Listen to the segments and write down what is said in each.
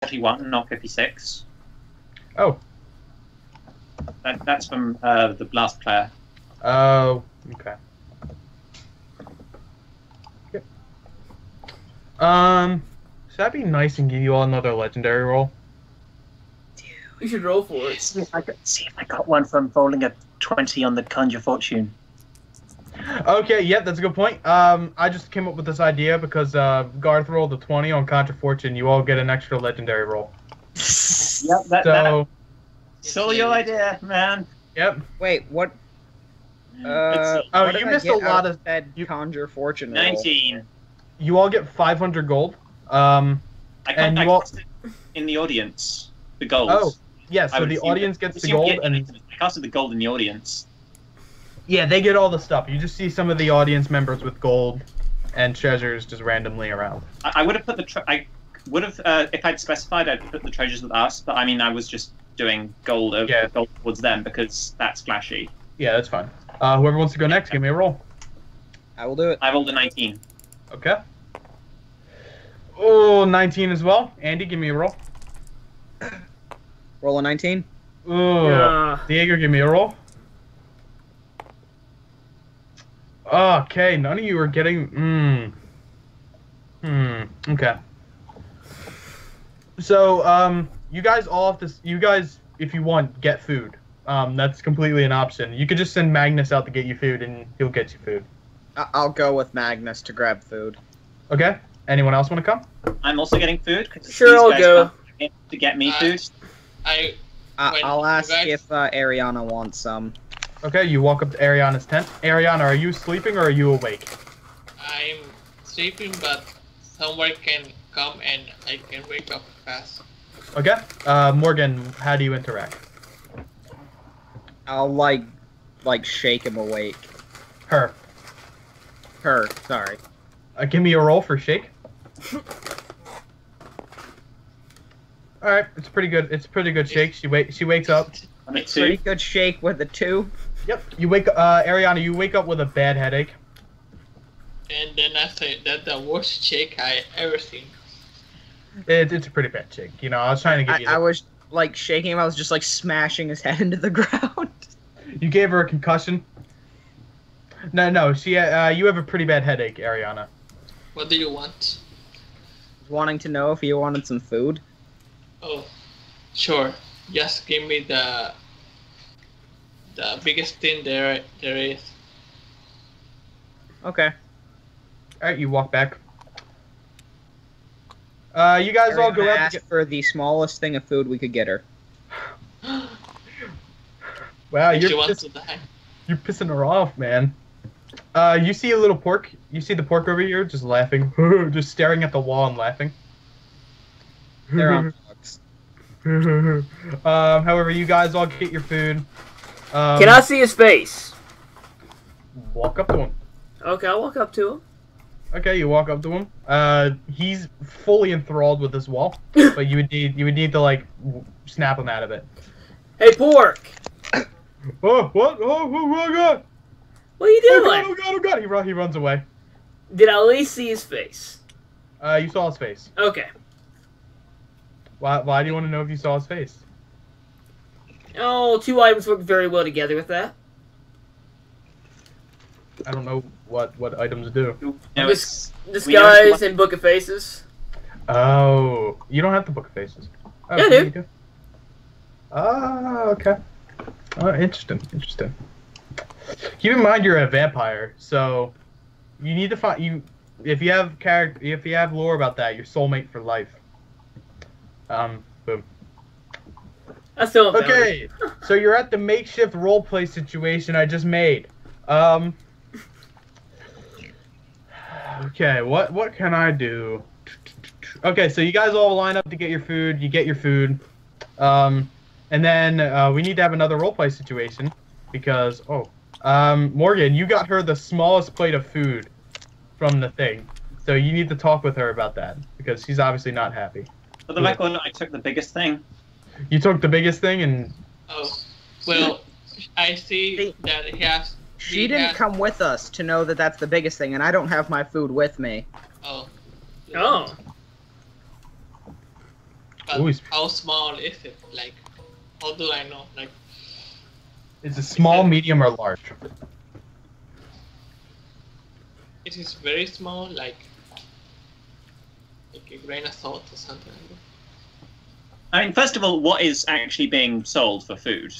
41, not 56. Oh. That's from the last player. Oh, okay. Yep. Should that be nice and give you all another legendary roll? You should roll for it. See if I got one from rolling a 20 on the Conjure Fortune. Okay, yep, that's a good point. I just came up with this idea because Garth rolled a 20 on Contra Fortune. You all get an extra legendary roll. Yep, it's all your idea, man. Yep. Wait, what? Oh, you missed a lot of that Conjure Fortune. 19. You all get 500 gold. I cast it in the audience. The gold. Oh, yeah. So the audience gets the gold, and I casted the gold in the audience. Yeah, they get all the stuff. You just see some of the audience members with gold and treasures just randomly around. I would have put I would have if I'd specified, I'd put the treasures with us. But I mean, I was just doing gold towards them because that's flashy. Yeah, that's fine. Whoever wants to go next, give me a roll. I will do it. I rolled a 19. Okay. Oh, 19 as well. Andy, give me a roll. Roll a 19. Oh, Yeah. Diego, give me a roll. Okay, none of you are getting. Okay. So, you guys all have to. You guys, if you want, get food. That's completely an option. You could just send Magnus out to get you food, and he'll get you food. I'll go with Magnus to grab food. Okay. Anyone else want to come? I'm also getting food. Sure, I'll go. To get me food. I'll ask if Ariana wants some. Okay, you walk up to Ariana's tent. Ariana, are you sleeping or are you awake? I'm sleeping, but someone can come and I can wake up fast. Okay. Morgan, how do you interact? I'll like shake him awake. Her. Sorry. Give me a roll for shake. All right, it's pretty good. It's a pretty good shake. She wakes up. Pretty good shake with a 2. Yep. You wake Ariana, you wake up with a bad headache. And then I say that's the worst shake I ever seen. It's a pretty bad shake. You know, I was trying to get you. I was like shaking him. I was just like smashing his head into the ground. You gave her a concussion. No. She. You have a pretty bad headache, Ariana. What do you want? Wanting to know if you wanted some food. Oh, sure. Just give me the biggest thing there is. Okay. All right, you walk back. You guys all go out ask to get for the smallest thing of food we could get her. Wow, She wants to die. you're pissing her off, man. You see a little pork. You see the pork over here, just laughing, just staring at the wall and laughing. They're on dogs. However, you guys all get your food. Can I see his face? Walk up to him. Okay, I'll walk up to him. Okay, you walk up to him. He's fully enthralled with this wall, but you would need to like snap him out of it. Hey, Porc! Oh, what? Oh my God! What are you doing? Oh God! Oh God! He runs away. Did I at least see his face? You saw his face. Okay. Why do you want to know if you saw his face? Oh, 2 items work very well together with that. I don't know what items do. No, Disguise and Book of Faces. Oh, you don't have the Book of Faces. Oh, Yeah, I you do. Oh, okay. Oh, interesting. Keep in mind you're a vampire, so you need to find if you have lore about that, you're soulmate for life. Boom. I still don't Okay, so you're at the makeshift roleplay situation I just made. Okay, what can I do? Okay, so you guys all line up to get your food. You get your food. And then we need to have another roleplay situation because Morgan, you got her the smallest plate of food from the thing, so you need to talk with her about that because she's obviously not happy. For the record, I took the biggest thing. You took the biggest thing and. Oh, well, I see that he has. She didn't come with us to know that that's the biggest thing, and I don't have my food with me. Oh. Oh. But Ooh, how small is it? Like, how do I know? Like, is it small, medium, or large? it is very small, like a grain of salt or something like that. I mean, first of all, what is actually being sold for food?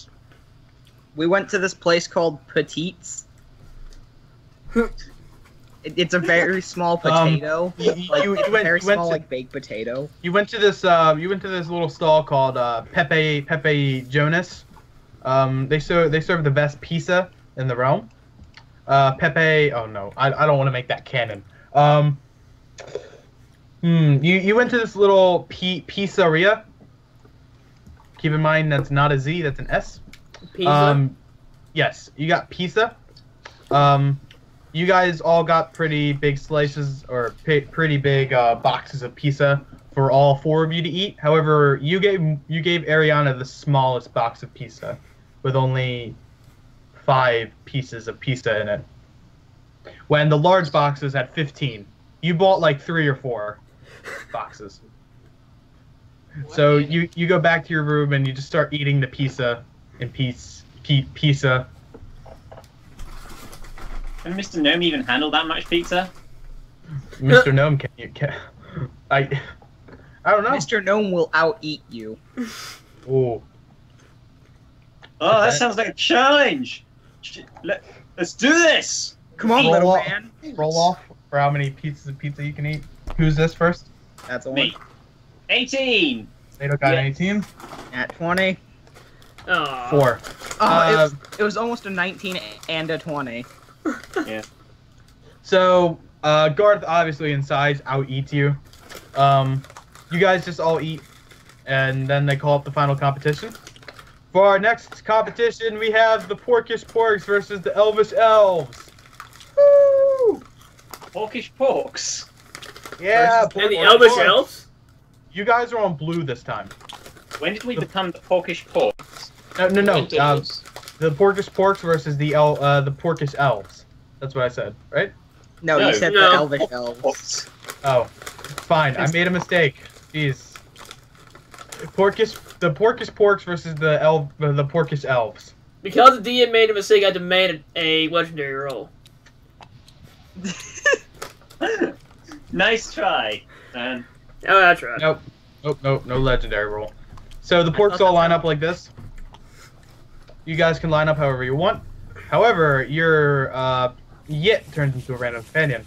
We went to this place called Petites. It's a very small potato. It's a very small, like baked potato. You went to this. You went to this little stall called Pepe Jonas. They serve the best pizza in the realm. Pepe. Oh no, I don't want to make that canon. You went to this little pizzeria. Keep in mind that's not a Z, that's an S. Pizza? Yes, you got pizza. You guys all got pretty big slices or pretty big boxes of pizza for all 4 of you to eat. However, you gave Ariana the smallest box of pizza with only 5 pieces of pizza in it. When the large boxes had 15. You bought like 3 or 4 boxes. So you go back to your room and you just start eating the pizza and pizza. Can Mr. Gnome even handle that much pizza? Mr. Gnome, I don't know. Mr. Gnome will out-eat you. Ooh. Oh, that sounds like a challenge. Let's do this. Come on, little man. Roll off for how many pieces of pizza you can eat. Who's this first? That's a Me. 18. Sato got an 18. At 20. Aw. 4. It was almost a 19 and a 20. Yeah. So, Garth obviously in size out-eats you. You guys just all eat, and then they call up the final competition. For our next competition, we have the Porkish Porcs versus the Elvish Elves. Woo! Porkish Porcs. Yeah, And the Elvish Elves? You guys are on blue this time. When did we become the Porkish Porcs? No. Windows. The Porkish Porcs versus the Porkish Elves. That's what I said, right? No, you said No. the Elvish Elves. Oh, fine. I made a mistake. Jeez. The Porkish Porcs versus the Porkish Elves. Because the DM made a mistake, I demanded a legendary roll. Nice try, man. Oh, that's right. Nope, no legendary roll. So the Porcs all line up like this. You guys can line up however you want. However, your Yit turns into a random companion.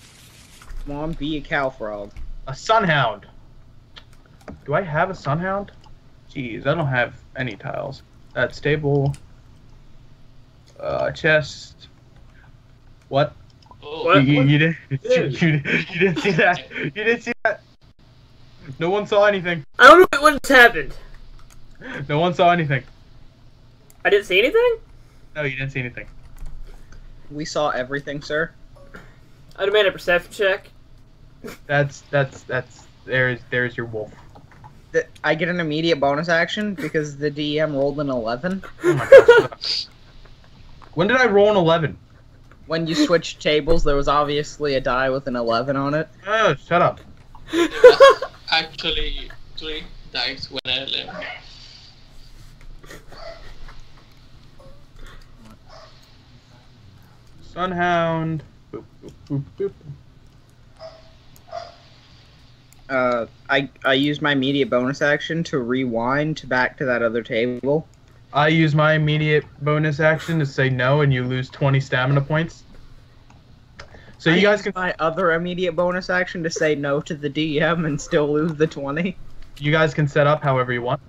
Come on, be a cow frog. A Sunhound. Do I have a Sunhound? Jeez, I don't have any tiles. That's stable. Chest. What? Oh, What? You didn't see that? You didn't see that? No one saw anything. I don't know what just happened. No one saw anything. I didn't see anything? No, you didn't see anything. We saw everything, sir. I demand a perception check. There's your wolf. I get an immediate bonus action because the DM rolled an 11. Oh my gosh. When did I roll an 11? When you switched tables, there was obviously a die with an 11 on it. Oh, shut up. there was actually 3 dice when I left. Sunhound. Boop, boop, boop, boop. I used my immediate bonus action to rewind back to that other table. I use my immediate bonus action to say no, and you lose 20 stamina points. So you guys can. My other immediate bonus action to say no to the DM and still lose the 20. You guys can set up however you want.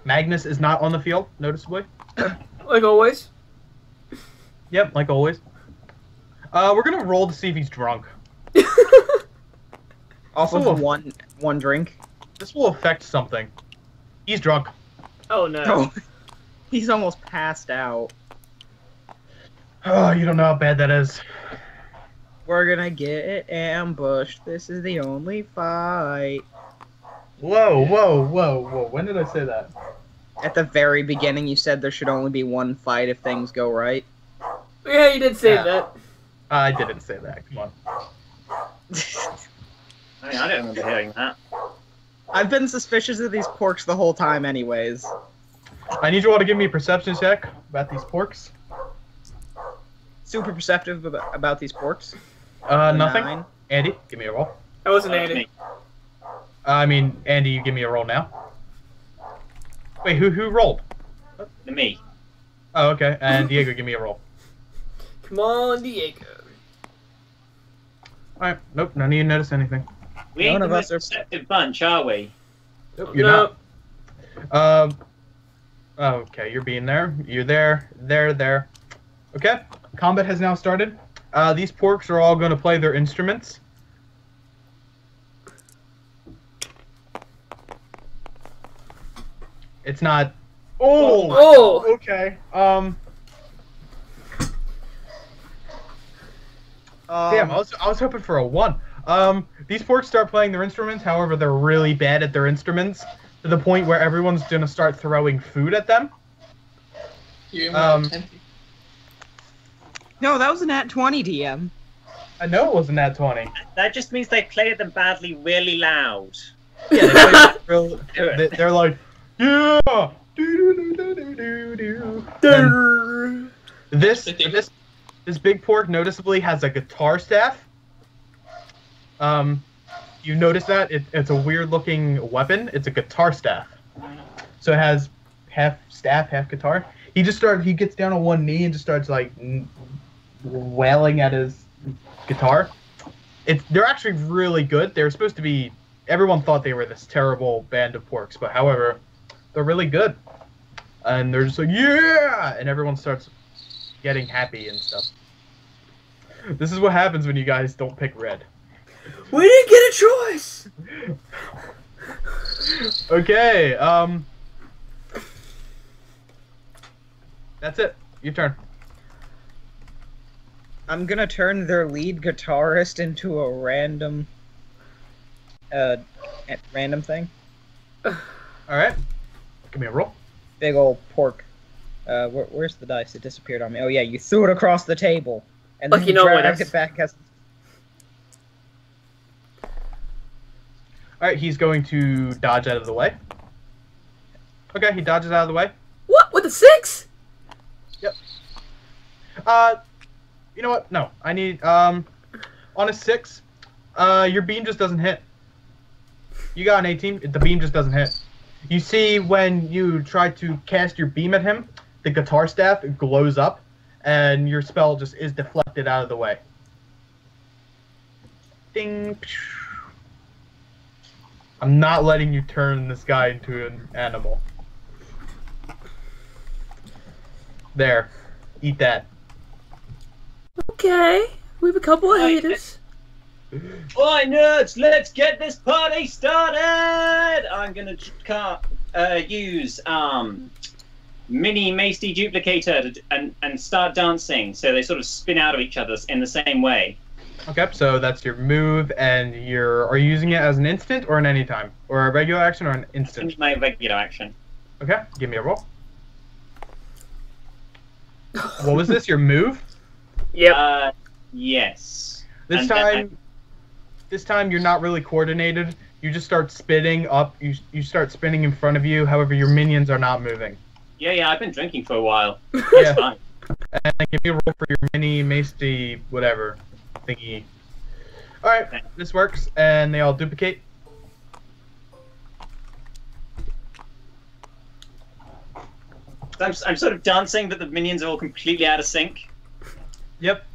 Magnus is not on the field, noticeably. Like always. Yep, like always. We're gonna roll to see if he's drunk. Off of Cool. one drink. This will affect something. He's drunk. Oh no. Oh, he's almost passed out. Oh, you don't know how bad that is. We're gonna get ambushed. This is the only fight. Whoa. When did I say that? At the very beginning, you said there should only be one fight if things go right. Yeah, you did say Yeah. that. I didn't say that. Come on. I mean, I don't remember hearing that. I've been suspicious of these porks the whole time, anyways. I need you all to give me a perception check about these porks. Super perceptive about these porks. Nothing. 9. Andy, give me a roll. That wasn't Andy. I mean, Andy, you give me a roll now. Wait, who rolled? Me. Oh, okay. And Diego, give me a roll. Come on, Diego. Alright, nope, none of you notice anything. We ain't None the of most us are- receptive bunch, are we? Nope, you're No. not. Okay, you're being there. You're there. There. Okay, combat has now started. These porks are all going to play their instruments. It's not... Oh! Okay. Damn, I was hoping for a 1. These porks start playing their instruments, however, they're really bad at their instruments, to the point where everyone's gonna start throwing food at them. No, that was an at 20, DM. I know it wasn't that 20. That just means they play them badly really loud. Yeah, they play they're like, yeah! And this big pork noticeably has a guitar staff. You notice that? It's a weird looking weapon. It's a guitar staff. So it has half staff, half guitar. He gets down on one knee and just starts like wailing at his guitar. They're actually really good. They're supposed to be, everyone thought they were this terrible band of porks, but however, they're really good. And they're just like, yeah! And everyone starts getting happy and stuff. This is what happens when you guys don't pick red. We didn't get a choice! Okay, that's it. Your turn. I'm gonna turn their lead guitarist into a random thing. Alright. Give me a roll. Big old pork. Where's the dice? It disappeared on me. Oh yeah, you threw it across the table. And then Look, you you know what, dragged that's- it back as... Alright, he's going to dodge out of the way. Okay, he dodges out of the way. What? With a 6? Yep. You know what? No. I need, on a 6, your beam just doesn't hit. You got an 18, the beam just doesn't hit. You see when you try to cast your beam at him, the guitar staff glows up, and your spell just is deflected out of the way. Ding. I'm not letting you turn this guy into an animal. There. Eat that. Okay. We have a couple of haters. Oi, nerds, let's get this party started! I'm gonna use mini Macy duplicator and start dancing, so they sort of spin out of each other in the same way. Okay, so that's your move, and are you using it as an instant or an anytime? Or a regular action or an instant? My regular action. Okay, give me a roll. What was this, your move? Yep. Yes. This time you're not really coordinated. You just start spinning up, you start spinning in front of you, however your minions are not moving. Yeah, I've been drinking for a while. Yeah. It's fine. And give me a roll for your mini Macy whatever thingy. Alright, this works, and they all duplicate. I'm sort of dancing, but the minions are all completely out of sync. Yep.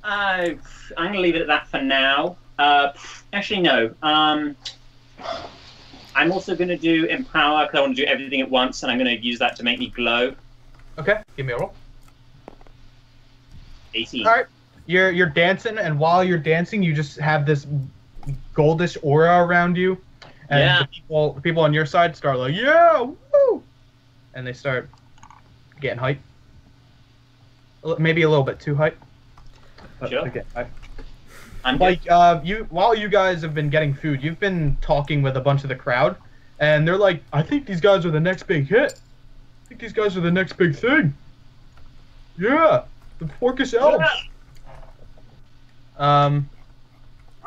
I'm going to leave it at that for now. Actually, no. I'm also going to do Empower, because I want to do everything at once, and I'm going to use that to make me glow. Okay, give me a roll. 18. Alright. You're dancing, and while you're dancing, you just have this goldish aura around you. And Yeah. the people on your side start like, yeah, woo! And they start getting hype. Maybe a little bit too hype. But Sure. they get hype. I'm Like, while you guys have been getting food, you've been talking with a bunch of the crowd, and they're like, I think these guys are the next big hit. I think these guys are the next big thing. Yeah, the Porkish elves.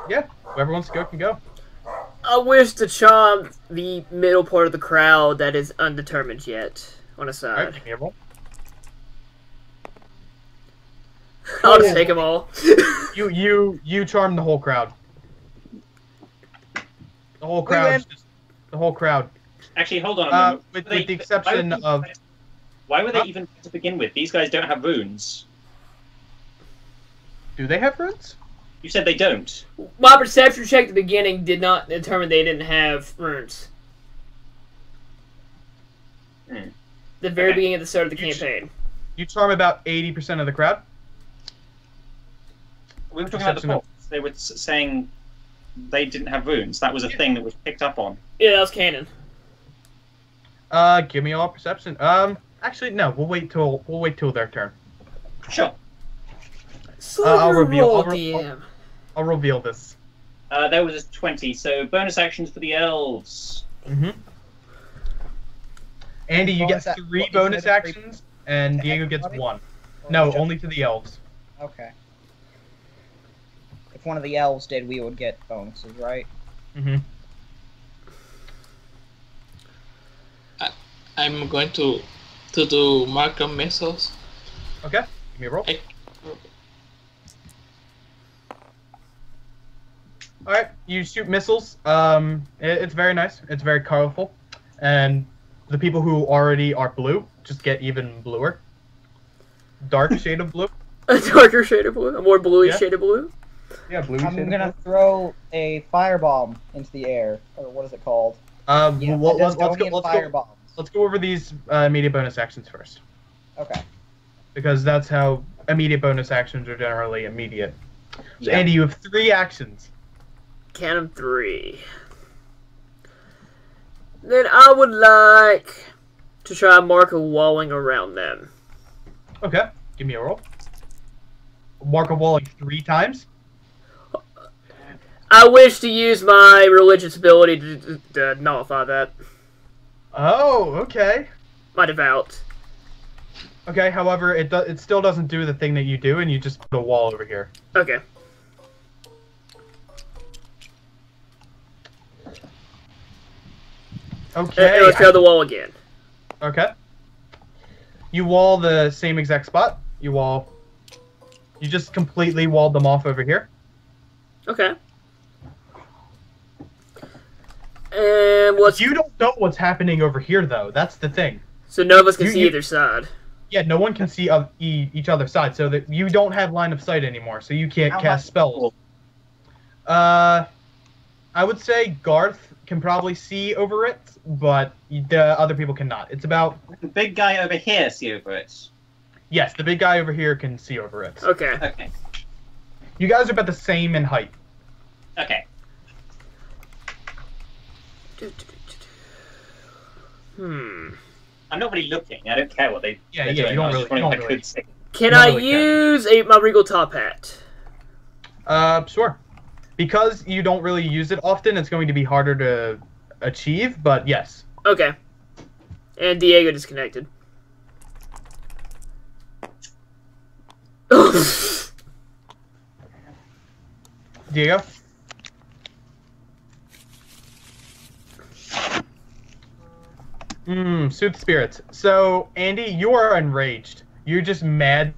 Yeah, whoever wants to go can go. I wish to charm the middle part of the crowd that is undetermined yet. On a All side. right, give me a roll. I'll just take them all. You charm the whole crowd. The whole crowd. The whole crowd. Actually, hold on a moment. With the exception of. Why were they even to begin with? These guys don't have runes. Do they have runes? You said they don't. My perception check at the beginning did not determine they didn't have runes. The very beginning of the start of the campaign. You charm about 80% of the crowd. We were talking about the Porcs. They were saying they didn't have runes. That was a thing that was picked up on. Yeah, that was canon. Give me all perception. Actually, no. We'll wait till their turn. Sure. I'll reveal. DM. I'll reveal this. There was a 20. So bonus actions for the elves. Andy, you get 3 bonus actions, and Diego gets 1. No, only to the elves. Okay. If one of the elves did, we would get bonuses, right? I'm going to do marker missiles. Okay, give me a roll. Alright, you shoot missiles. It's very nice. It's very colorful. And the people who already are blue just get even bluer. Dark shade of blue. A darker shade of blue? A more bluey shade of blue? Yeah, blue. I'm gonna throw a firebomb into the air. Or what is it called? Let's go over these immediate bonus actions first. Okay. Because that's how immediate bonus actions are generally immediate. So Andy, you have 3 actions. Count 'em 3. Then I would like to try mark a walling around them. Okay, give me a roll. Mark a walling 3 times. I wish to use my religious ability to nullify that. Oh, okay. My devout. Okay, however, it still doesn't do the thing that you do, and you just put a wall over here. Okay. Okay. Let's try the wall again. Okay. You wall the same exact spot. You just completely walled them off over here. Okay. And what's... You don't know what's happening over here, though. That's the thing. So none of us can see either side. Yeah, no one can see each other's side, so that you don't have line of sight anymore, so you can't cast spells. I would say Garth can probably see over it, but the other people cannot. It's about... The big guy over here see over it. Yes, the big guy over here can see over it. Okay. Okay. You guys are about the same in height. Okay. I'm not really looking. I don't care what they. Yeah, they're yeah. doing. You I don't was really. just wondering You don't what I really. could see. Can No, I it use my regal top hat? Sure. Because you don't really use it often, it's going to be harder to achieve, but yes. Okay. And Diego disconnected. Diego? Soothe spirits. So, Andy, you are enraged. You're just mad.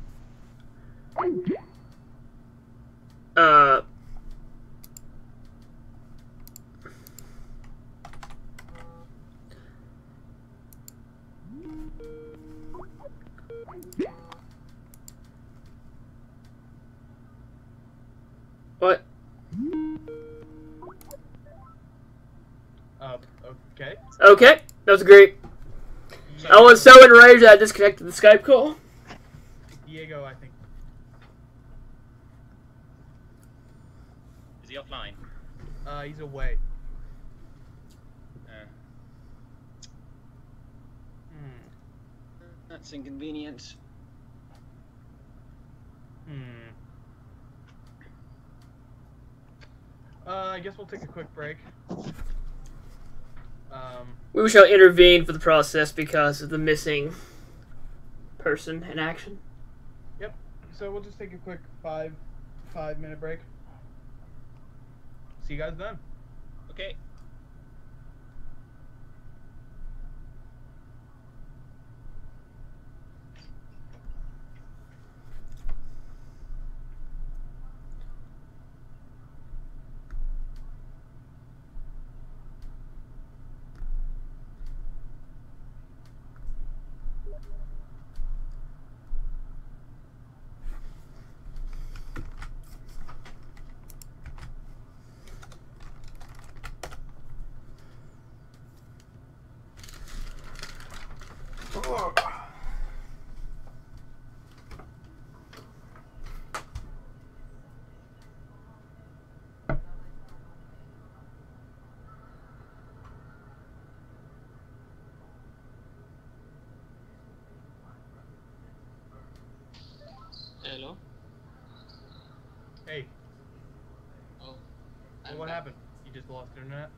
What? Okay. Okay, that was great. I was so enraged that I disconnected the Skype call. Diego, I think. Is he offline? He's away. That's inconvenient. I guess we'll take a quick break. We shall intervene for the process because of the missing person in action. Yep. So we'll just take a quick 5-minute break. See you guys then. Okay. Hello. Hey, Oh. well, what happened? You just lost internet?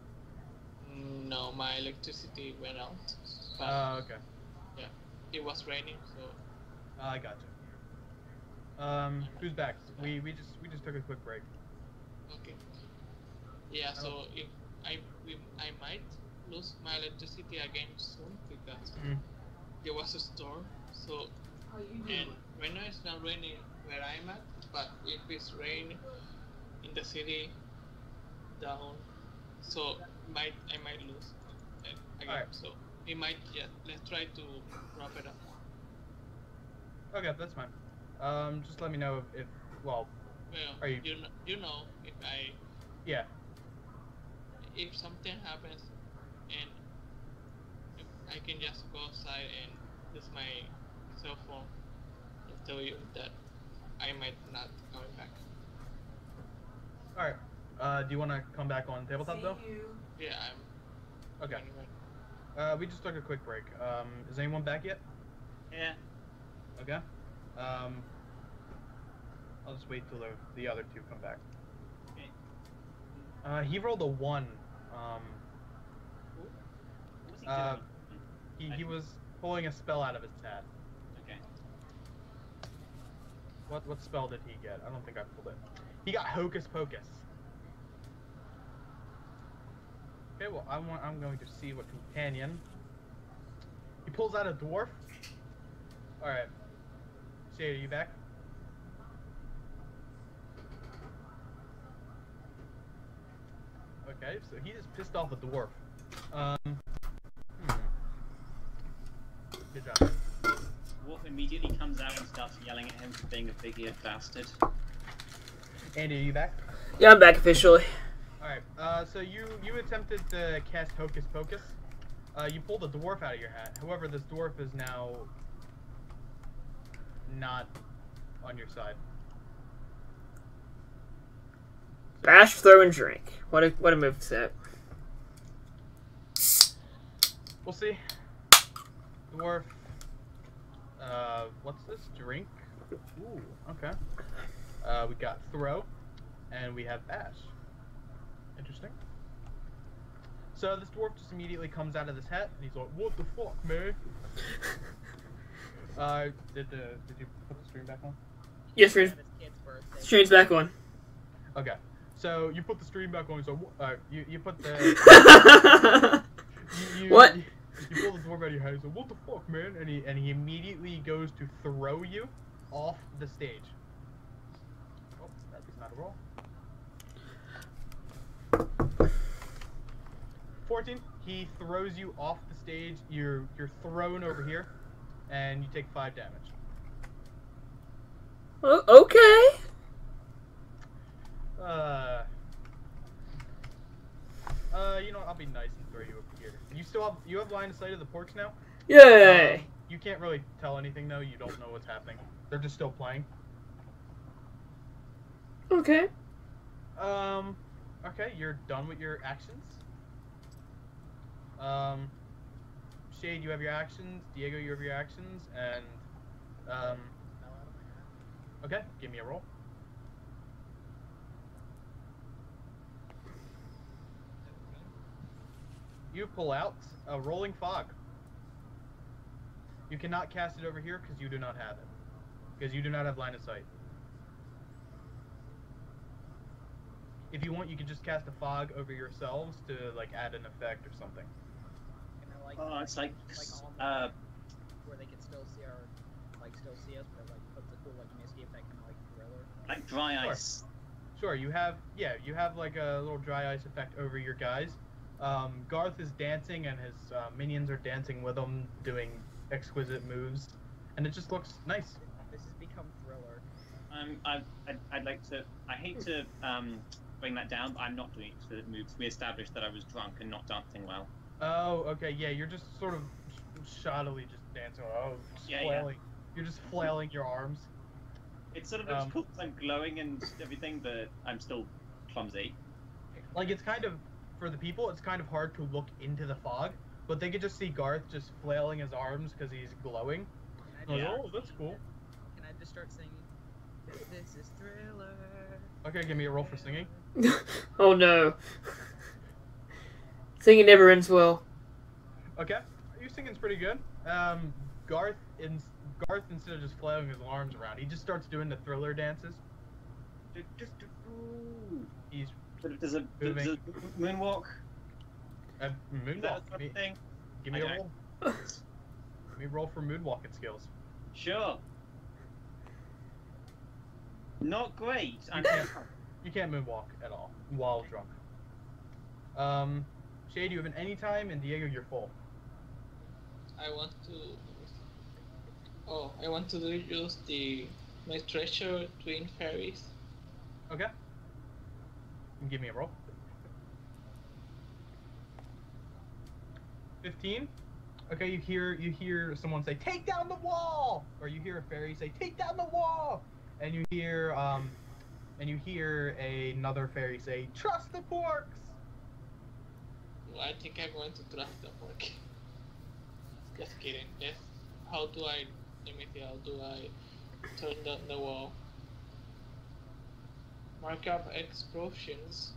No, my electricity went out. But Oh, okay. yeah, it was raining, so I gotcha. Who's back? We just took a quick break. okay. Yeah, so if I might lose my electricity again soon because there was a storm. So and right now it's not raining where I'm at, but if it's rain in the city down, so I might lose it again. Alright. So we might let's try to wrap it up. Okay, that's fine. Just let me know if well, Well, are you? you know Yeah. if something happens and if I can just go outside and use my cell phone and tell you that I might not coming back. All right. Do you want to come back on tabletop though? Yeah, I'm Okay. anyway. We just took a quick break. Is anyone back yet? Yeah. Okay. I'll just wait till the other two come back. Okay. He rolled a 1. What was he doing? He was pulling a spell out of his hat. Okay. What spell did he get? I don't think I pulled it. He got Hocus Pocus. Okay, well I'm going to see what companion. He pulls out a dwarf. All right. Shade, are you back? Okay, so he just pissed off a dwarf. Good job. Dwarf immediately comes out and starts yelling at him for being a big-eared bastard. Andy, are you back? Yeah, I'm back officially. Alright, so you attempted to cast Hocus Pocus. You pulled a dwarf out of your hat. However, this dwarf is now not on your side. Bash, throw, and drink. What a move set. We'll see. Dwarf. What's this? Drink? Ooh, okay. We got throw, and we have bash. Interesting. So this dwarf just immediately comes out of this hat, and he's like, "What the fuck, man?" Did you put the stream back on? Yes, stream's, stream's back on. Okay. So you put the stream back on. So you put the What? You pull the dwarf out of your head. So what the fuck, man? And he immediately goes to throw you off the stage. Oh, that was not a roll. 14. He throws you off the stage. You're thrown over here, and you take 5 damage. Okay. You know what? I'll be nice and throw you over here. You have line of sight of the porcs now? Yay. You can't really tell anything though. You don't know what's happening. They're just still playing. Okay. Okay, you're done with your actions. Shade, you have your actions. Diego, you have your actions, and okay, give me a roll. You pull out a rolling fog. You cannot cast it over here because you do not have it. Because you do not have line of sight. If you want, you can just cast a fog over yourselves to like add an effect or something. Oh, it's like where they can still see our, still see us, but puts a cool misty effect kind of thriller. like dry ice. Sure, you have like a little dry ice effect over your guys. Garth is dancing and his minions are dancing with him, doing exquisite moves, and it just looks nice. This has become thriller. I'd like to. I hate to bring that down, but I'm not doing exquisite moves. We established that I was drunk and not dancing well. Oh, okay, yeah, you're just sort of shoddily just dancing. Oh, just Yeah, flailing. You're just flailing your arms. It sort of looks cool because I'm glowing and everything, but I'm still clumsy. Like, it's kind of, for the people, it's kind of hard to look into the fog, but they could just see Garth just flailing his arms because he's glowing. Like, oh, that's cool. Can I just start singing? This is Thriller. Okay, give me a roll for singing. Oh no. Singing never ends well. Okay, your singing's pretty good. Garth, instead of just flailing his arms around, he just starts doing the Thriller dances. He's Does a moonwalk? Moonwalk. Thing? Give me a roll. Give me a roll for moonwalking skills. Sure. Not great. You can't moonwalk at all while drunk. Shade, you have an anytime, and Diego, you're full. I want to use my treasure twin fairies. Okay. Give me a roll. 15. Okay, you hear someone say, "Take down the wall!" Or you hear a fairy say, "Take down the wall!" And you hear another fairy say, "Trust the porks!" Well, I think I'm going to trust the pork. Just kidding. Yes. How do I turn down the wall? Mark up explosions.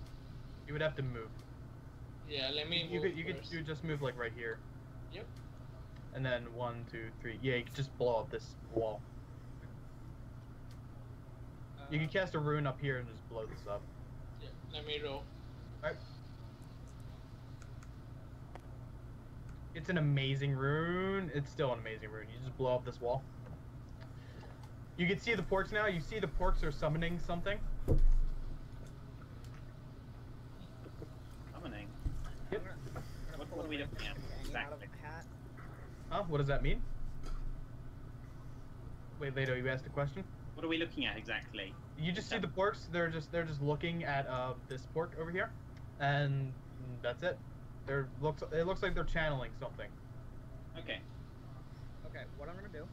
You would have to move. Yeah, let me You move could just move like right here. Yep. And then 1, 2, 3. Yeah, you could just blow up this wall. You can cast a rune up here and just blow this up. Yeah, let me roll. Alright. It's an amazing rune. It's still an amazing rune. You just blow up this wall. You can see the porks now. You see the porks are summoning something. Summoning? Yep. What are we looking at? Exactly. Huh? What does that mean? Wait, Leto, you asked a question? What are we looking at exactly? You just see the porks. They're just looking at this pork over here, and that's it. It looks like they're channeling something. Okay. Okay, what I'm gonna do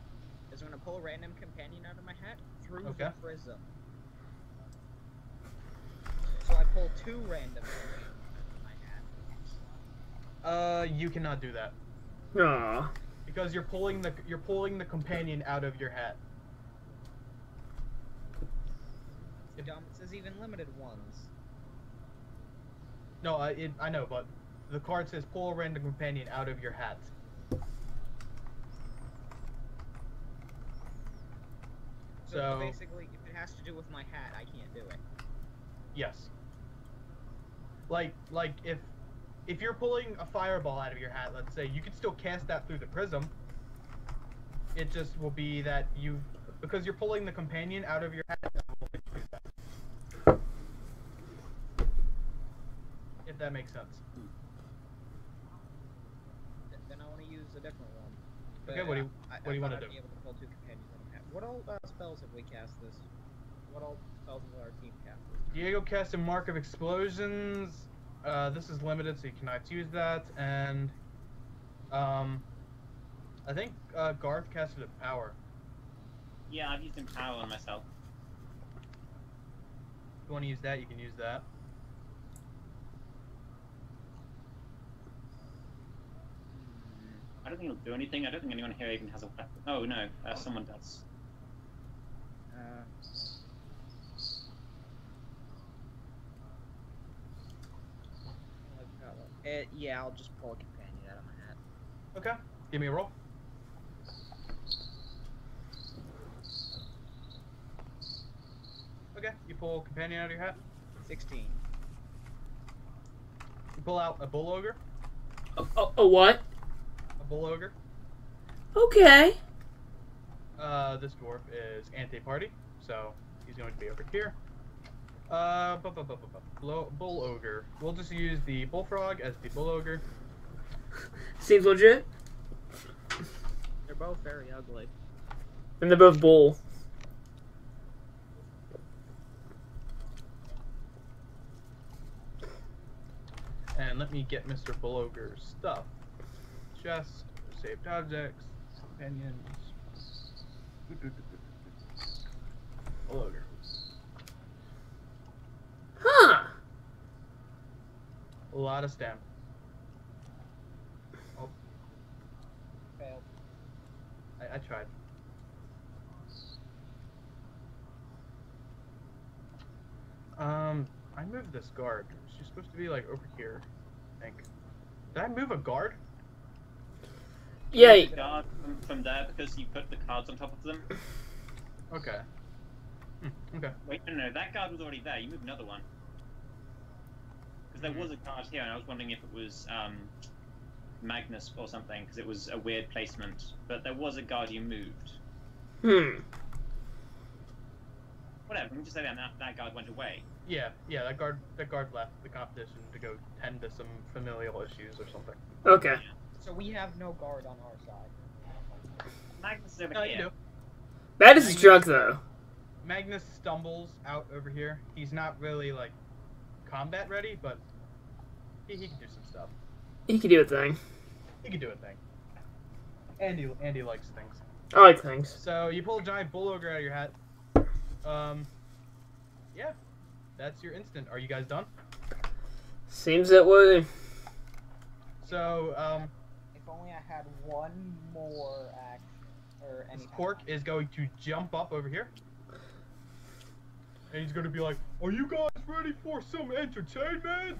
is I'm gonna pull a random companion out of my hat through the prism. So I pull 2 random out of my hat. You cannot do that. Aww. Because you're pulling the companion out of your hat. Dumb, it says even limited ones. No, I know, but the card says pull a random companion out of your hat. So basically, if it has to do with my hat, I can't do it. Yes. Like if you're pulling a fireball out of your hat, let's say, you can still cast that through the prism. It just will be that because you're pulling the companion out of your hat. If that makes sense. Then I want to use a different one. Okay, what do you want to do? Be able to pull 2 companions out of my hat. What all spells have we cast this? What all spells has our team cast this? Diego cast a Mark of Explosions. This is limited, so you cannot use that. And I think Garth casted a Power. Yeah, I've used Empower on myself. If you want to use that, you can use that. I don't think it'll do anything. I don't think anyone here even has a weapon. Oh no, someone does. Yeah, I'll just pull a companion out of my hat. Okay, give me a roll. Okay, you pull a companion out of your hat. 16. You pull out a bull ogre. A what? A bull ogre. Okay. This dwarf is anti-party, so he's going to be over here. Bull ogre. We'll just use the bullfrog as the bull ogre. Seems legit. They're both very ugly. And they're both bull. And let me get Mr. Bull Ogre's stuff. Chest, saved objects. Companions. Ogre. Huh. A lot of stamp. Oh, Failed. I tried. I moved this guard. She's supposed to be like over here, I think. Did I move a guard? Yeah. The guard from there because you put the cards on top of them. Okay. Okay. Wait, no, that guard was already there. You moved another one. Because there was a guard here, and I was wondering if it was Magnus or something, because it was a weird placement. But there was a guard you moved. Whatever. We can just say that guard went away. Yeah, that guard left the competition to go tend to some familial issues or something. Okay. So we have no guard on our side. Magnus is over No, here. you do. Magnus is drunk though. Magnus stumbles out over here. He's not really like combat ready, but he can do some stuff. He can do a thing. He can do a thing. Andy likes things. I like things. So you pull a giant bull ogre out of your hat. Yeah, that's your instant. Are you guys done? Seems that way. So If only I had one more action or any. Porc is going to jump up over here. And he's going to be like, "Are you guys ready for some entertainment?"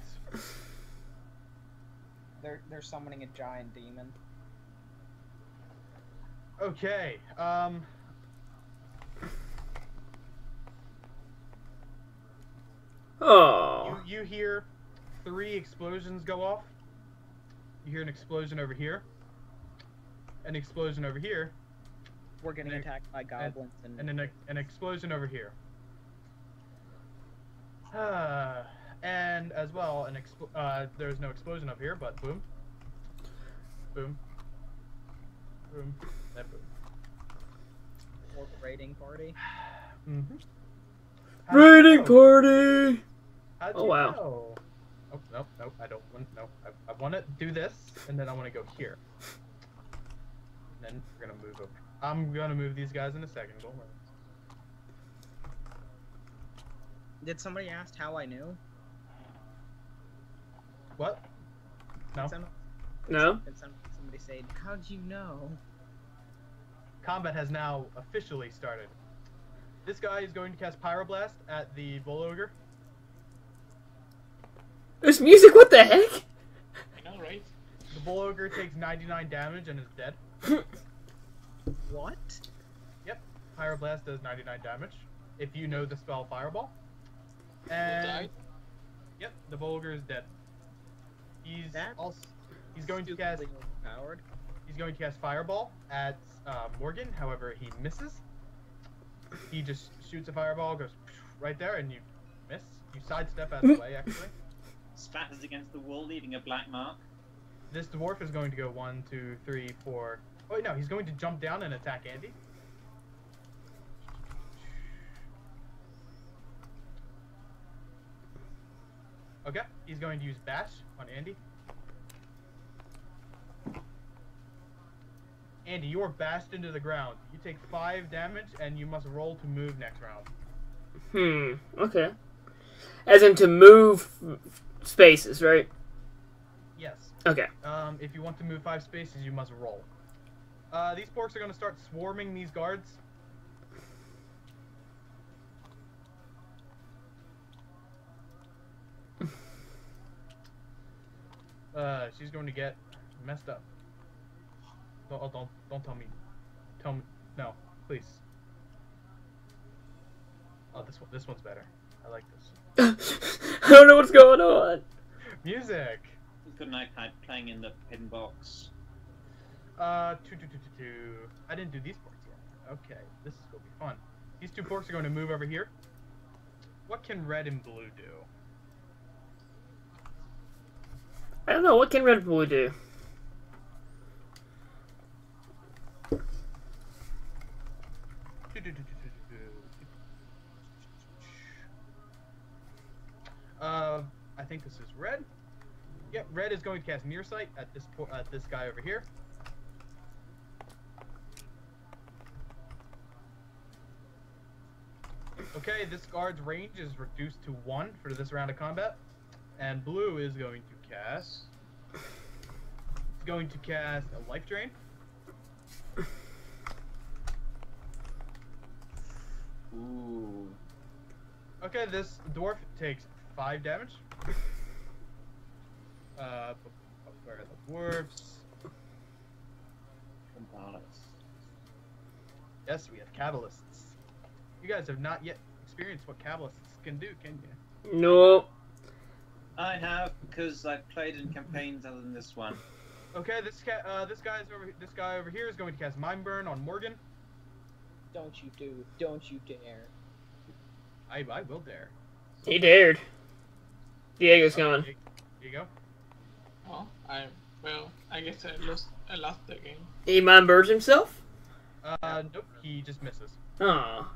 They're summoning a giant demon. Okay. Oh. You hear 3 explosions go off. You hear an explosion over here. An explosion over here. We're getting And- attacked by goblins And then an explosion over here. And as well, there's no explosion up here, but boom. Boom. Boom. And boom. Porc raiding party. Mm-hmm. Raiding party! How'd Oh, you wow. know? Oh, nope, I don't want, no. I want to do this, and then I want to go here. And then we're going to move over. I'm going to move these guys in a second, don't worry. Did somebody ask how I knew? What? No? Did some- No? Did somebody say, how'd you know? Combat has now officially started. This guy is going to cast Pyroblast at the Bull Ogre. There's music, what the heck? I know, right? The Bull Ogre takes 99 damage and is dead. What? Yep. Pyroblast does 99 damage if you know the spell Fireball. Who And died? yep, the Bull Ogre is dead. He's That's also he's going to cast Stupidly overpowered. he's going to cast Fireball at Morgan. However, he misses. He just shoots a fireball, goes right there, and you miss. You sidestep out of the way, actually. Spatters against the wall, leaving a black mark. This dwarf is going to go 1, 2, 3, 4. Oh wait, no, he's going to jump down and attack Andy. Okay, he's going to use Bash on Andy. Andy, you are bashed into the ground. You take 5 damage, and you must roll to move next round. Okay. As in to move spaces, right? Yes. Okay. If you want to move 5 spaces, you must roll. These porks are going to start swarming these guards. She's going to get messed up. Don't tell me. Tell me. No, please. Oh, this one's better. I like this. I don't know what's going on. Music. He's got an iPad playing in the hidden box. I didn't do these porks yet. Okay, this is gonna be fun. These 2 porks are going to move over here. What can red and blue do? I don't know, what can Red Bull do? I think this is red. Yep, red is going to cast Nearsight at this guy over here. Okay, this guard's range is reduced to 1 for this round of combat. And blue is going to cast... It's going to cast a life drain. Ooh. Okay, this dwarf takes 5 damage. Where are the dwarves? Yes, we have catalysts. You guys have not yet experienced what catalysts can do, can you? No. I have, because I've played in campaigns other than this one. Okay, this guy over here is going to cast Mind Burn on Morgan. Don't you dare. I will dare. He dared. Diego's gone. Here you go. Oh, I guess I lost the game. He mind birds himself? Nope, he just misses. Aw.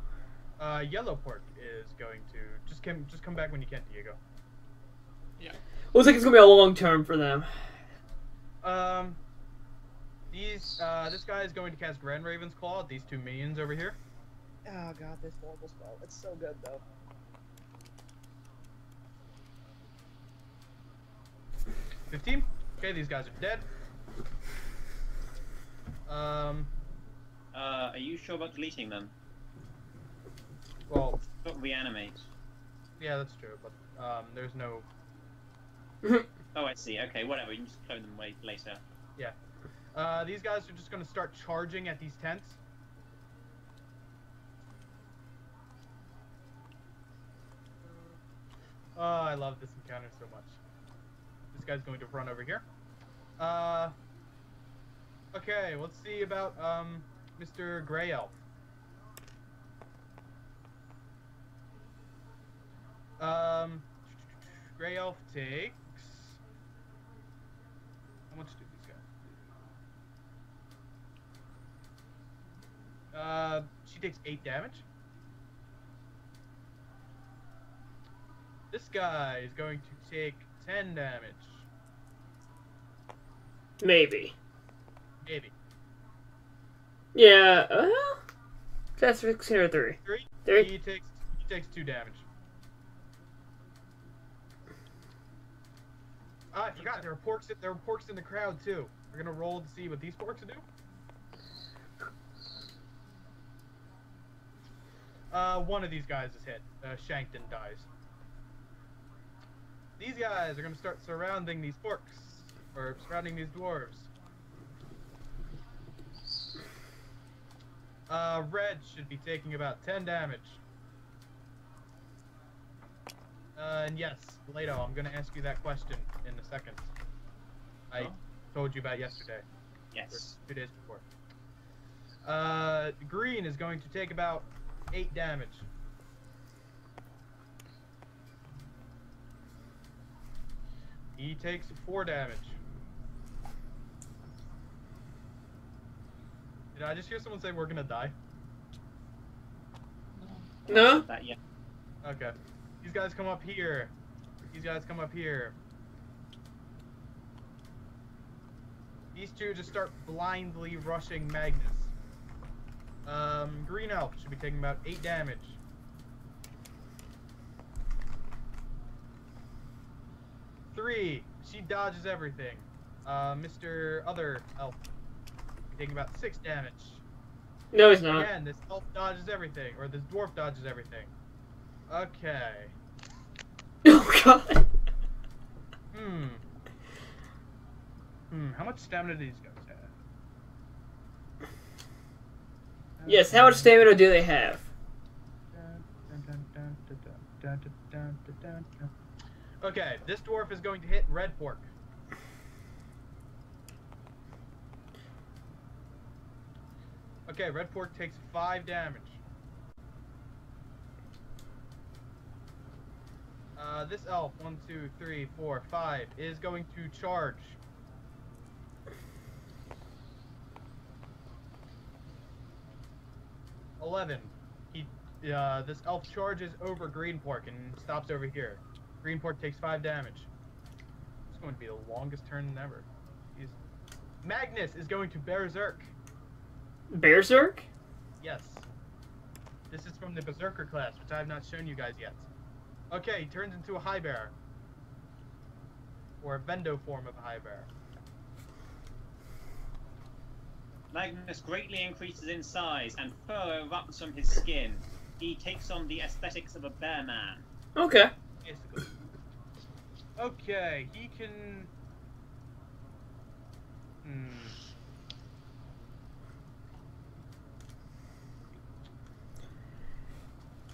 Yellow Porc is going to just come back when you can, Diego. Yeah. Looks like it's gonna be a long term for them. This guy is going to cast Grand Raven's Claw. These 2 minions over here. Oh god, this horrible spell. It's so good though. 15. Okay, these guys are dead. Are you sure about deleting them? Well, Don't reanimate. yeah, that's true, but there's no. Oh, I see. Okay, whatever. You can just clone them later. Yeah. These guys are just going to start charging at these tents. Oh, I love this encounter so much. This guy's going to run over here. Okay, let's see about Mr. Grey Elf. Grey Elf takes... How much do these guys do? She takes 8 damage. This guy is going to take 10 damage. Maybe. Maybe. Yeah, that's 16 or 3. 3? 3? He takes 2 damage. Ah, I forgot there were porks in the crowd too. We're gonna roll to see what these porks do. One of these guys is hit. Shanked and dies. These guys are gonna start surrounding these porks, or surrounding these dwarves. Red should be taking about 10 damage. And yes, Leto, I'm gonna ask you that question in a second. I told you about yesterday. Yes. Or 2 days before. Green is going to take about 8 damage. He takes 4 damage. Did I just hear someone say we're gonna die? No? That, yeah. Okay. These guys come up here. These guys come up here. These 2 just start blindly rushing Magnus. Green Elf should be taking about 8 damage. Three, she dodges everything. Mr. Other Elf taking about 6 damage. No, he's not. Again, this elf dodges everything, or this dwarf dodges everything. Okay. Oh god. How much stamina do these guys have? Yes, how much stamina do they have? Okay, this dwarf is going to hit Red Porc. Okay, Red Porc takes 5 damage. This elf, 1, 2, 3, 4, 5, is going to charge. This elf charges over Green Porc and stops over here. Green Porc takes 5 damage. It's going to be the longest turn ever. Magnus is going to Berserk. Berserk? Yes. This is from the Berserker class, which I have not shown you guys yet. Okay, he turns into a high bear. Or a bendo form of a high bear. Magnus greatly increases in size and fur erupts from his skin. He takes on the aesthetics of a bear man. Okay. Basically. Okay, he can...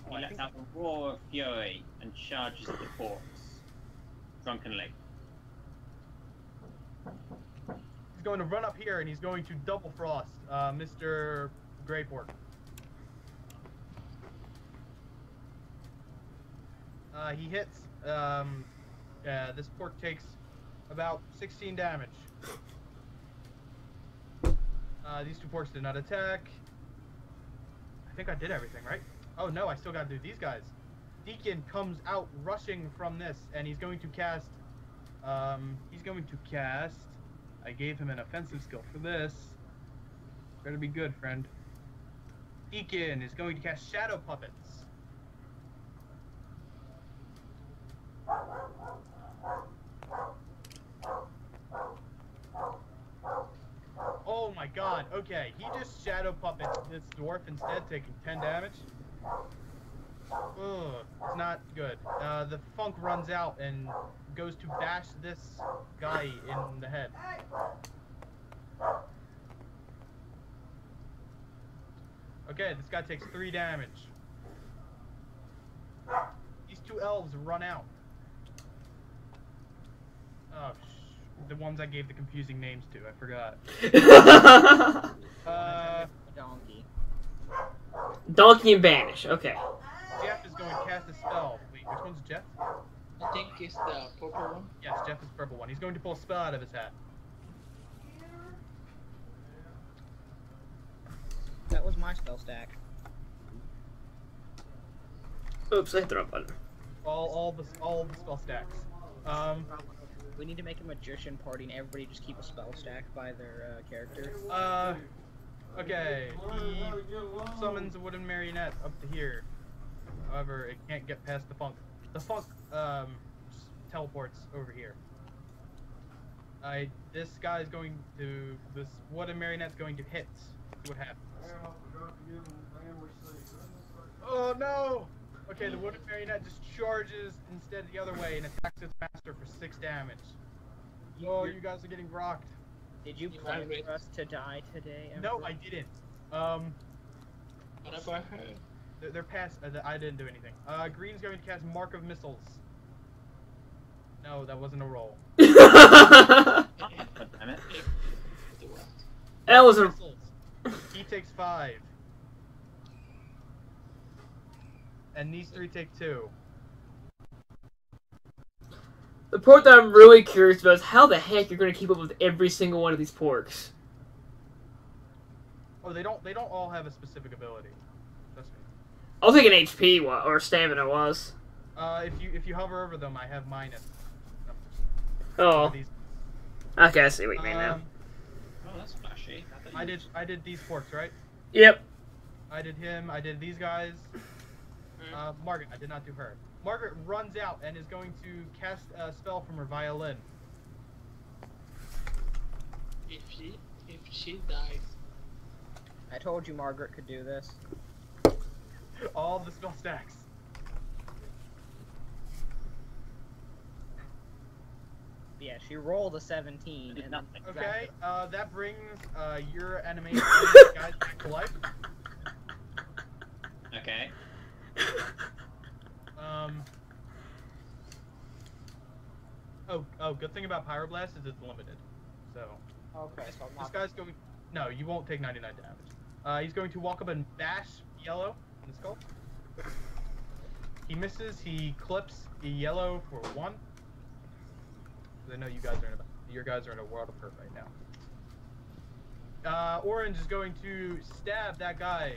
He lets out a roar of fury and charges at the corpse drunkenly. He's going to run up here and he's going to double frost Mr. Grey Porc. He hits. Yeah, this pork takes about 16 damage. These two porks did not attack. I think I did everything, right? Oh no, I still gotta do these guys. Deacon comes out rushing from this, and he's going to cast... I gave him an offensive skill for this. Better be good, friend. Deacon is going to cast Shadow Puppets. Oh my god, okay, he just Shadow Puppets this dwarf instead, taking 10 damage. Ugh, it's not good. The funk runs out and goes to bash this guy in the head. Okay, this guy takes 3 damage. These two elves run out. Oh, the ones I gave the confusing names to, I forgot. Donkey. Donkey and Banish, okay. Jeff is going to cast a spell. Wait, which one's Jeff? I think it's the purple one. Yes, Jeff is the purple one. He's going to pull a spell out of his hat. That was my spell stack. Oops, I hit the wrong button. All the spell stacks. We need to make a magician party and everybody just keep a spell stack by their character. Okay. He summons a wooden marionette up to here. However, it can't get past the funk. The funk teleports over here. This guy is going to... This wooden marionette's going to hit. See what happens. Oh no! Okay, the wooden marionette just charges instead the other way and attacks its master for 6 damage. Oh, you guys are getting rocked. Did you plan for us to die today, Emperor? No, I didn't. What about her? They're past. I didn't do anything. Green's going to cast Mark of Missiles. No, that wasn't a roll. God damn it. That was a... Missiles. He takes 5. And these 3 take 2. The part that I'm really curious about is how the heck you're going to keep up with every single one of these porks. Oh, they don't all have a specific ability. Trust me. I'll take an HP or stamina was. If you hover over them, I have minus. Oh. Okay, I see what you mean now. Oh, that's flashy. I did these porks, right? Yep. I did him. I did these guys. Margaret, I did not do her. Margaret runs out and is going to cast a spell from her violin. If she dies. I told you Margaret could do this. All the spell stacks. Yeah, she rolled a 17. And then Okay, that brings your animation guys back to life. Okay. Oh, good thing about Pyroblast is it's limited. So. Okay, so I'm This not... guy's going... No, you won't take 99 damage. He's going to walk up and bash yellow in the skull. He misses, he clips the yellow for 1. I know you guys are your guys are in a world of hurt right now. Orange is going to stab that guy.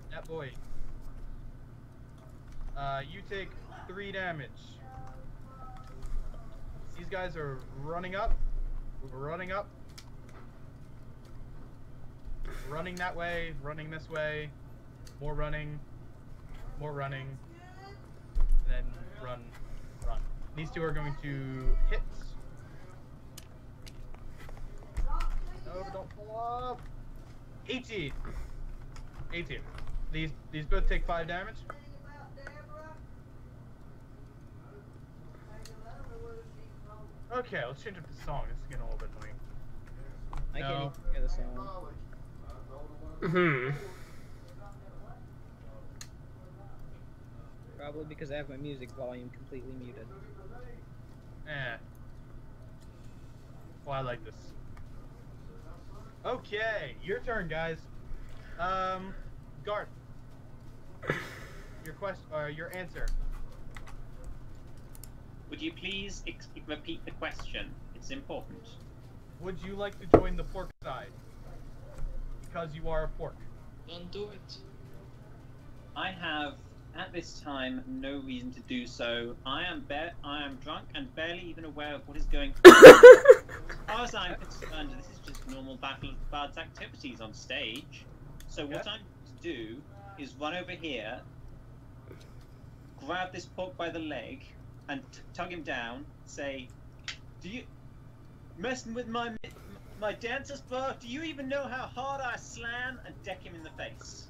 That boy. You take 3 damage. These guys are running up. Running up. Running that way. Running this way. more running, and then run. These two are going to hit. No, don't fall off. 18. These both take 5 damage. Okay, let's change up the song. This is getting a little bit annoying. I can't even hear the song. Probably because I have my music volume completely muted. Well, I like this. Okay, your turn, guys. Garth. Your answer. Would you please repeat the question? It's important. Would you like to join the pork side? Because you are a pork. Don't do it. I have, at this time, no reason to do so. I am drunk and barely even aware of what is going on. As far as I'm concerned, this is just normal Battle of the Bards activities on stage. So what I'm going to do is run over here, grab this pork by the leg, and tug him down. Say, "Do you messing with my dancer's bar? Do you even know how hard I slam?" And deck him in the face.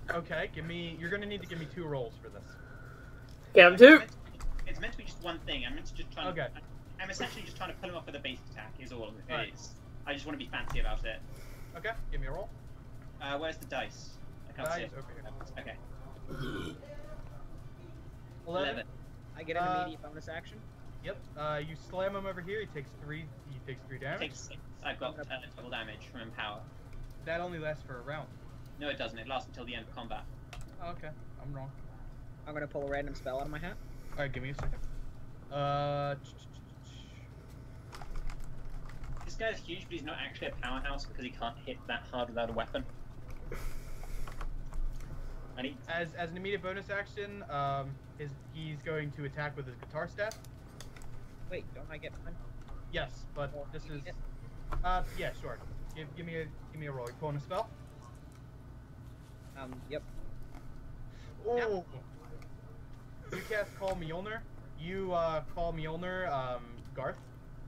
Okay, you're gonna need to give me 2 rolls for this. Count 2. It's meant to be just one thing. I'm meant to just try. Okay. I'm essentially just trying to pull him off with a base attack. Is all it Right. is. I just want to be fancy about it. Okay, give me a roll. Where's the dice? I can't see Dice, it. over here. Okay. 11. I get an immediate bonus action. Yep. You slam him over here. He takes 3 damage. Takes 6. I've got double damage from Empower. That only lasts for a round. No, it doesn't. It lasts until the end of combat. Oh, okay, I'm wrong. I'm gonna pull a random spell out of my hat. All right, give me a second. This guy's huge, but he's not actually a powerhouse because he can't hit that hard without a weapon. And he... As an immediate bonus action, he's going to attack with his guitar staff. Wait, don't I get mine? Yes, but this is. Yeah, sure. Give me a roll. You're pulling a spell. Yep. Oh. Yep. You cast Call Mjolnir. You call Mjolnir. Garth.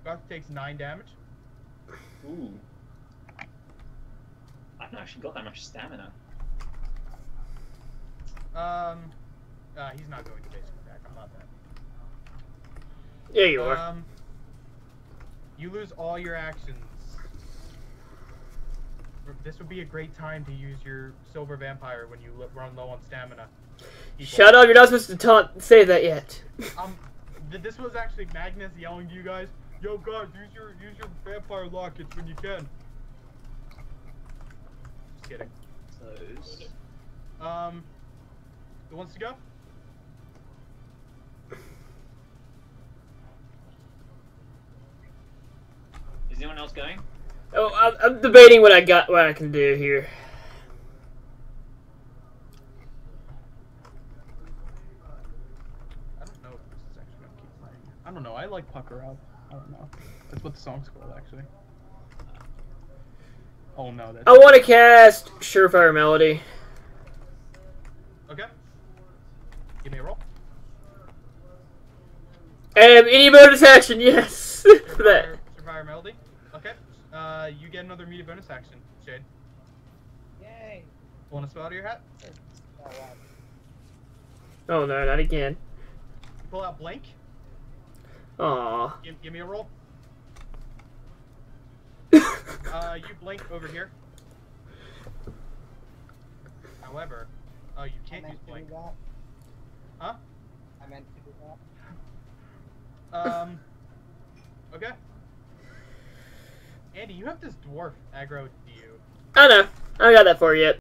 Garth takes 9 damage. Ooh. I've not actually got that much stamina. He's not going to basic attack. I'm not that. Yeah, you are. You lose all your actions. This would be a great time to use your Silver Vampire when you run low on stamina. Shut up! You're not supposed to say that yet. This was actually Magnus yelling to you guys. Yo, guys, use your Vampire lockets when you can. Just kidding. Close. Who wants to go? Is anyone else going? Oh, I'm debating what I can do here. I don't know if this is actually gonna keep playing. I don't know. I like Pucker Up. I don't know. That's what the song's called, actually. Oh no, that's. I want to cast Surefire Melody. Okay. Give me a roll. Any bonus action, yes. For that. Survivor Melody. Okay. You get another immediate bonus action, Shade. Yay! Pulling a spell out of your hat. Oh, wow. Oh no, not again. You pull out Blank. Aw. Give me a roll. You blink over here. However, you can't use Blink. Huh? I meant to do that. Okay. Andy, you have this dwarf aggro to you. I know. I got that for you yet.